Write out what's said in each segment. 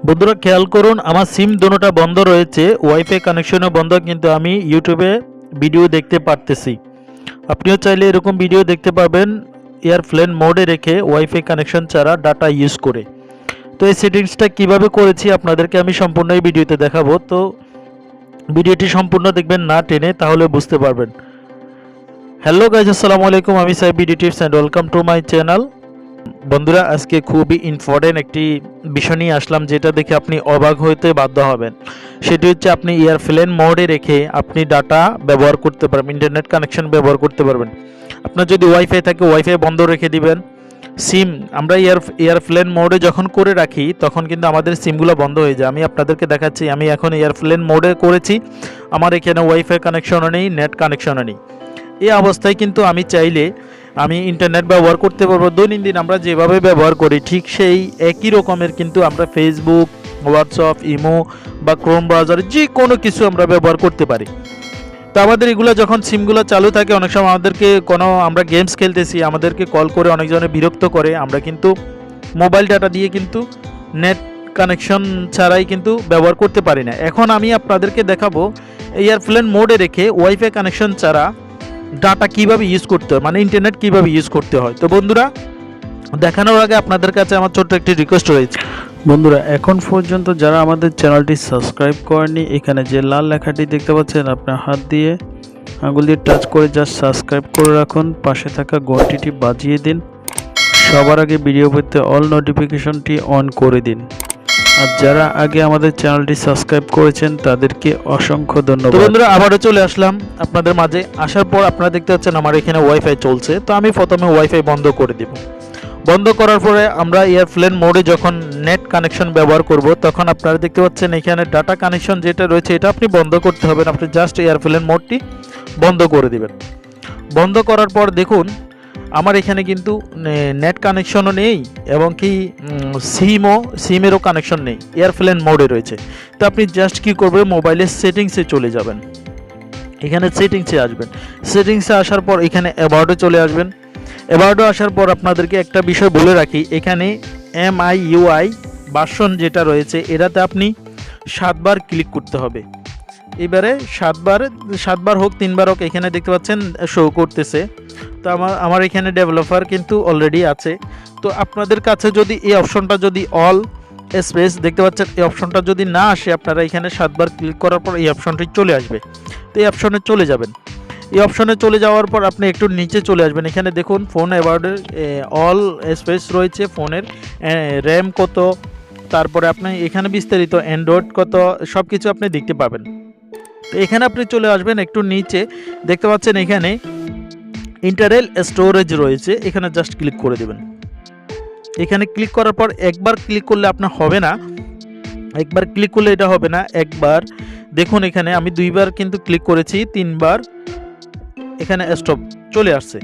বন্ধুরা খেয়াল করুন, আমার সিম দুটোটা বন্ধ রয়েছে, ওয়াইফাই কানেকশনও বন্ধ, কিন্তু আমি ইউটিউবে ভিডিও দেখতে পারতেছি। আপনিও চাইলে এরকম ভিডিও দেখতে পাবেন এয়ারপ্লেন মোডে রেখে ওয়াইফাই কানেকশন ছাড়া ডাটা ইউজ করে। তো এই সেটিংসটা কিভাবে করেছি আপনাদেরকে আমি সম্পূর্ণ এই ভিডিওতে দেখাবো। তো ভিডিওটি সম্পূর্ণ দেখবেন না টেনে, তাহলে বুঝতে পারবেন। হ্যালো গাইজ, আসসালামু আলাইকুম, আমি Saib BD tips and welcome to my channel. বন্ধুরা, আজকে খুবই ইম্পর্টেন্ট একটি বিষয় নিয়ে আসলাম, যেটা দেখে আপনি অবাক হতে বাধ্য হবেন। সেটি হচ্ছে আপনি এয়ারপ্লেন মোডে রেখে আপনি ডাটা ব্যবহার করতে পারবেন, ইন্টারনেট কানেকশন ব্যবহার করতে পারবেন। আপনার যদি ওয়াইফাই থাকে ওয়াইফাই বন্ধ রেখে দিবেন। সিম আমরা এয়ারপ্লেন মোডে যখন করে রাখি তখন কিন্তু আমাদের সিমগুলো বন্ধ হয়ে যায়। আমি আপনাদেরকে দেখাচ্ছি, আমি এখন এয়ারপ্লেন মোডে করেছি, আমার এখানে ওয়াইফাই কানেকশনও নেই, নেট কানেকশনও নেই। এই অবস্থায় কিন্তু আমি চাইলে আমি ইন্টারনেট ব্যবহার করতে পারবো। দৈনন্দিন আমরা যেভাবে ব্যবহার করি ঠিক সেই একই রকমের কিন্তু আমরা ফেসবুক, হোয়াটসঅ্যাপ, ইমো বা ক্রোম ব্রাউজার যে কোনো কিছু আমরা ব্যবহার করতে পারি। তো আমাদের এগুলো যখন সিমগুলো চালু থাকে, অনেক সময় আমাদেরকে আমরা গেমস খেলতেছি, আমাদেরকে কল করে অনেকজনে বিরক্ত করে, আমরা কিন্তু মোবাইল ডাটা দিয়ে কিন্তু নেট কানেকশন ছাড়াই কিন্তু ব্যবহার করতে পারি না। এখন আমি আপনাদেরকে দেখাবো এয়ারপ্লেন মোডে রেখে ওয়াইফাই কানেকশন ছাড়া ডাটা কিভাবে ইউজ করতে হয়, মানে ইন্টারনেট কিভাবে ইউজ করতে হয়। তো বন্ধুরা, দেখানোর আগে আপনাদের কাছে আমার ছোট্ট একটি রিকোয়েস্ট রয়েছে। বন্ধুরা, এখন পর্যন্ত যারা আমাদের চ্যানেলটি সাবস্ক্রাইব করেনি, এখানে যে লাল লেখাটি দেখতে পাচ্ছেন, আপনার হাত দিয়ে আঙুল দিয়ে টাচ করে জাস্ট সাবস্ক্রাইব করে রাখুন। পাশে থাকা ঘন্টিটি বাজিয়ে দিন। সবার আগে ভিডিও পেতে অল নোটিফিকেশনটি অন করে দিন। আর যারা আগে আমাদের চ্যানেলটি সাবস্ক্রাইব করেছেন তাদেরকে অসংখ্য তো ধন্যবাদ। বন্ধুরা, আবারও চলে আসলাম আপনাদের মাঝে। আসার পর আপনারা দেখতে পাচ্ছেন আমার এখানে ওয়াইফাই চলছে। তো আমি প্রথমে ওয়াইফাই বন্ধ করে দিব। বন্ধ করার পরে আমরা এয়ারপ্লেন মোডে যখন নেট কানেকশন ব্যবহার করব, তখন আপনারা দেখতে পাচ্ছেন এখানে ডাটা কানেকশন যেটা রয়েছে এটা আপনি বন্ধ করতে হবে। আপনি জাস্ট এয়ারপ্লেন মোডটি বন্ধ করে দিবেন। বন্ধ করার পর দেখুন আমার এখানে কিন্তু নেট কানেকশনও নেই এবং কি সিমেরও কানেকশন নেই, এয়ারপ্লেন মোডে রয়েছে। তো আপনি জাস্ট কি করবেন, মোবাইলের সেটিংসে চলে যাবেন। এখানে সেটিংসে আসবেন। সেটিংসে আসার পর এখানে অ্যাবাউটে চলে আসবেন। অ্যাবাউটে আসার পর আপনাদেরকে একটা বিষয় বলে রাখি, এখানে MIUI ভার্সন যেটা রয়েছে এটাতে আপনি 7 বার ক্লিক করতে হবে। এবারে 7 বার হোক 3 বার হোক, এখানে দেখতে পাচ্ছেন শো করতেছে। তো আমার এখানে ডেভেলপার কিন্তু অলরেডি আছে। তো আপনাদের কাছে যদি এই অপশনটা যদি অল স্পেস দেখতে পাচ্ছেন, এই অপশনটা যদি না আসে, আপনারা এখানে 7 বার ক্লিক করার পর এই অপশনটি চলে আসবে। তো এই অপশনে চলে যাবেন। এই অপশনে চলে যাওয়ার পর আপনি একটু নিচে চলে আসবেন। এখানে দেখুন ফোন অ্যাবাউটের অল স্পেস রয়েছে, ফোনের র্যাম কত, তারপরে আপনি এখানে বিস্তারিত অ্যান্ড্রয়েড কত, সব কিছু আপনি দেখতে পাবেন। তো এখানে আপনি চলে আসবেন একটু নিচে, দেখতে পাচ্ছেন এখানে ইন্টারনাল স্টোরেজ রয়েছে, এখানে জাস্ট ক্লিক করে দেবেন। এখানে ক্লিক করার পর একবার ক্লিক করলে আপনার হবে না, একবার ক্লিক করলে এটা হবে না। একবার দেখুন, এখানে আমি 2 বার কিন্তু ক্লিক করেছি, 3 বার এখানে স্টপ চলে আসছে।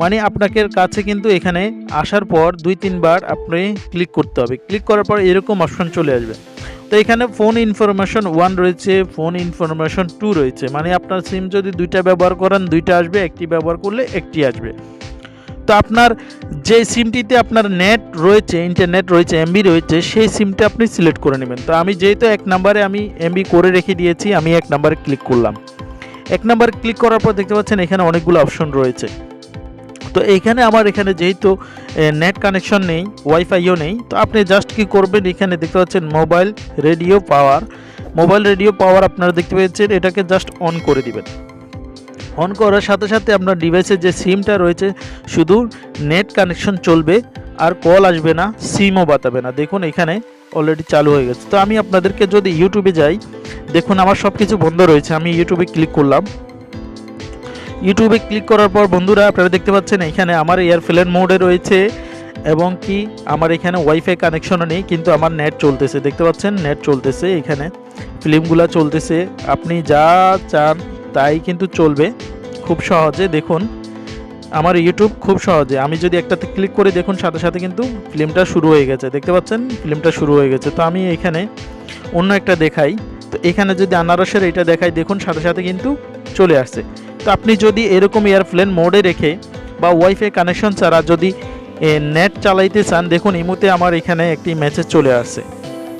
মানে আপনাকে কাছে কিন্তু এখানে আসার পর 2-3 বার আপনি ক্লিক করতে হবে। ক্লিক করার পর এরকম অপশন চলে আসবে। তো এখানে ফোন ইনফরমেশন 1 রয়েছে, ফোন ইনফরমেশন 2 রয়েছে। মানে আপনার সিম যদি 2টা ব্যবহার করেন 2টা আসবে, একটি ব্যবহার করলে একটি আসবে। তো আপনার যে সিমটিতে আপনার নেট রয়েছে, ইন্টারনেট রয়েছে, এমবি রয়েছে, সেই সিমটা আপনি সিলেক্ট করে নেবেন। তো আমি যেহেতু 1 নম্বরে আমি এমবি করে রেখে দিয়েছি, আমি 1 নম্বরে ক্লিক করলাম। 1 নম্বরে ক্লিক করার পর দেখতে পাচ্ছেন এখানে অনেকগুলো অপশন রয়েছে। তো এইখানে আমার এখানে যেহেতু নেট কানেকশন নেই, ওয়াইফাইও নেই, তো আপনি জাস্ট কি করবেন, এখানে দেখতে পাচ্ছেন মোবাইল রেডিও পাওয়ার। মোবাইল রেডিও পাওয়ার আপনারা দেখতে পেয়েছেন, এটাকে জাস্ট অন করে দিবেন। অন করার সাথে সাথে আপনার ডিভাইসে যে সিমটা রয়েছে শুধু নেট কানেকশন চলবে, আর কল আসবে না, সিমও বাতাবে না। দেখুন এখানে অলরেডি চালু হয়ে গেছে। তো আমি আপনাদেরকে যদি ইউটিউবে যাই, দেখুন আমার সব কিছু বন্ধ রয়েছে। আমি ইউটিউবে ক্লিক করলাম। ইউটিউবে ক্লিক করার পর বন্ধুরা আপনারা দেখতে পাচ্ছেন এখানে আমার এয়ারপ্লেন মোডে রয়েছে এবং কি আমার এখানে ওয়াইফাই কানেকশনও নেই, কিন্তু আমার নেট চলতেছে। দেখতে পাচ্ছেন নেট চলতেছে, এখানে ফিল্মগুলো চলতেছে। আপনি যা চান তাই কিন্তু চলবে খুব সহজে। দেখুন আমার ইউটিউব খুব সহজে, আমি যদি একটাতে ক্লিক করে দেখুন সাথে সাথে কিন্তু ফিল্মটা শুরু হয়ে গেছে। দেখতে পাচ্ছেন ফিল্মটা শুরু হয়ে গেছে। তো আমি এখানে অন্য একটা দেখাই, তো এখানে যদি আনারসের এটা দেখাই, দেখুন সাথে সাথে কিন্তু চলে আসছে। তো আপনি যদি এরকম এয়ারপ্লেন মোডে রেখে বা ওয়াইফাই কানেকশন ছাড়া যদি নেট চালাইতে চান, দেখুন এই মুহূর্তে আমার এখানে একটি মেসেজ চলে আসছে।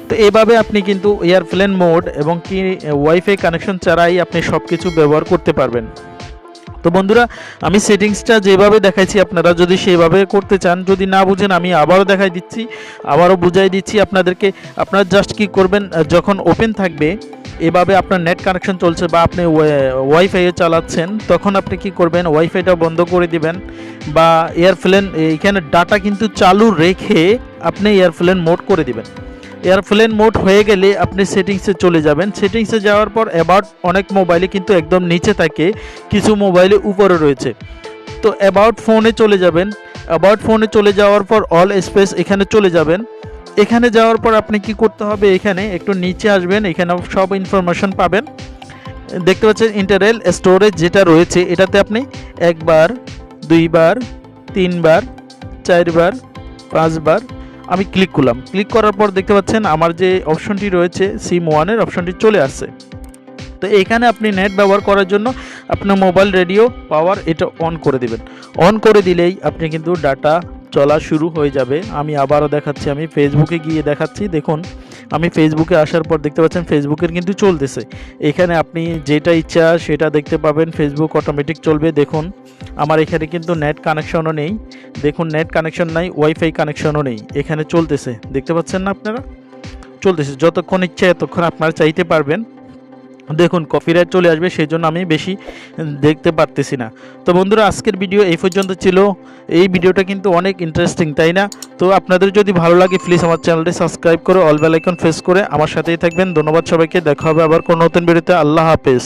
তো এইভাবে আপনি কিন্তু এয়ারপ্লেন মোড এবং কি ওয়াইফাই কানেকশন ছাড়াই আপনি সব কিছু ব্যবহার করতে পারবেন। তো বন্ধুরা, আমি সেটিংসটা যেভাবে দেখাইছি আপনারা যদি সেইভাবে করতে চান, যদি না বুঝেন আমি আবারও দেখাই দিচ্ছি, আবারও বুঝাই দিচ্ছি আপনাদেরকে। আপনারা জাস্ট কি করবেন, যখন ওপেন থাকবে এভাবে আপনার নেট কানেকশন চলছে বা আপনি ওয়াইফাইয়ে চালাচ্ছেন, তখন আপনি কি করবেন, ওয়াইফাইটা বন্ধ করে দিবেন বা এয়ারপ্লেন এখানে ডাটা কিন্তু চালু রেখে আপনি এয়ারপ্লেন মোড করে দিবেন। এয়ারপ্লেন মোড হয়ে গেলে আপনি সেটিংসে চলে যাবেন। সেটিংসে যাওয়ার পর অ্যাবাউট অনেক মোবাইলে কিন্তু একদম নিচে থাকে, কিছু মোবাইলে উপরে রয়েছে। তো অ্যাবাউট ফোনে চলে যাবেন। অ্যাবাউট ফোনে চলে যাওয়ার পর অল স্পেস এখানে চলে যাবেন। এখানে যাওয়ার পর আপনি কি করতে হবে, এখানে একটু নিচে আসবেন, এখানে সব ইনফরমেশন পাবেন। দেখতে পাচ্ছেন ইন্টারনাল স্টোরেজ যেটা রয়েছে, এটাতে আপনি একবার, দুইবার, তিনবার, চারবার, পাঁচবার আমি ক্লিক করলাম। ক্লিক করার পর দেখতে পাচ্ছেন আমার যে অপশনটি রয়েছে সিম ওয়ানের অপশনটি চলে আসছে। তো এখানে আপনি নেট ব্যবহার করার জন্য আপনার মোবাইল রেডিও পাওয়ার এটা অন করে দিবেন। অন করে দিলেই আপনি কিন্তু ডাটা চলা শুরু হয়ে যাবে। আমি আবারও দেখাচ্ছি, আমি ফেসবুকে গিয়ে দেখাচ্ছি। দেখুন আমি ফেসবুকে আসার পর দেখতে পাচ্ছেন ফেসবুকের কিন্তু চলতেছে। এখানে আপনি যেটা ইচ্ছা সেটা দেখতে পাবেন, ফেসবুক অটোমেটিক চলবে। দেখুন আমার এখানে কিন্তু নেট কানেকশনও নেই, দেখুন নেট কানেকশন নাই, ওয়াইফাই কানেকশনও নেই, এখানে চলতেছে, দেখতে পাচ্ছেন না আপনারা, চলতেছে। যতক্ষণ ইচ্ছা এতক্ষণ আপনারা চাইতে পারবেন। দেখুন কপিরাইট চলে আসবে, সেই জন্য আমি বেশি দেখতে পারতেছি না। তো বন্ধুরা, আজকের ভিডিও এই পর্যন্ত ছিল। এই ভিডিওটা কিন্তু অনেক ইন্টারেস্টিং, তাই না? তো আপনাদের যদি ভালো লাগে প্লিজ আমার চ্যানেলটি সাবস্ক্রাইব করে অল বেল আইকন প্রেস করে আমার সাথেই থাকবেন। ধন্যবাদ সবাইকে, দেখা হবে আবার কোনো নতুন ভিডিওতে। আল্লাহ হাফেজ।